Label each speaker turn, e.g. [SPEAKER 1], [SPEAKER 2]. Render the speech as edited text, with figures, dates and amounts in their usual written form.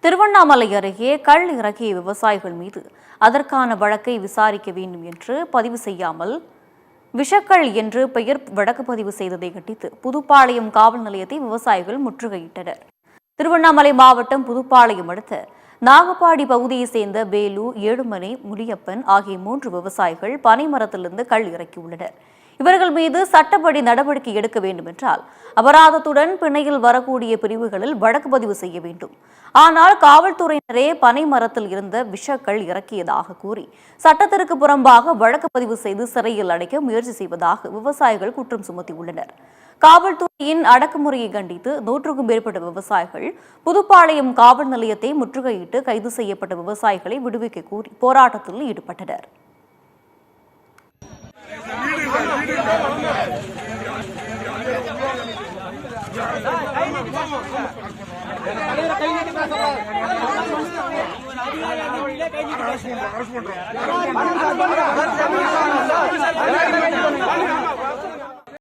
[SPEAKER 1] திருவண்ணாமலை அருகே கள் இறக்கிய விவசாயிகள் மீது அதற்கான வழக்கை விசாரிக்க வேண்டும் என்று பதிவு செய்யாமல் விஷக்கல் என்று பெயர் வழக்கு பதிவு செய்ததை கண்டித்து புதுப்பாளையம் காவல் நிலையத்தை விவசாயிகள் முற்றுகையிட்டனர். திருவண்ணாமலை மாவட்டம் புதுப்பாளையம் அடுத்த நாகப்பாடி பகுதியைச் சேர்ந்த வேலு, ஏழுமலை, முனியப்பன் ஆகிய 3 விவசாயிகள் பனை மரத்திலிருந்து கள் இறக்கியுள்ளனர். இவர்கள் மீது சட்டப்படி நடவடிக்கை எடுக்க வேண்டும் என்றால் அபராதத்துடன் பிணையில் வரக்கூடிய பிரிவுகளில் வழக்கு பதிவு செய்ய வேண்டும். ஆனால் காவல்துறையினரே பனை மரத்தில் இருந்த விஷக்கல் இறக்கியதாக கூறி சட்டத்திற்கு புறம்பாக வழக்கு பதிவு செய்து சிறையில் அடைக்க முயற்சி செய்வதாக விவசாயிகள் குற்றம் சுமத்தியுள்ளனர். காவல்துறையின் அடக்குமுறையை கண்டித்து 100க்கும் மேற்பட்ட விவசாயிகள் புதுப்பாளையம் காவல் நிலையத்தை முற்றுகையிட்டு கைது செய்யப்பட்ட விவசாயிகளை விடுவிக்க கோரி போராட்டத்தில் ஈடுபட்டனர்.
[SPEAKER 2] கை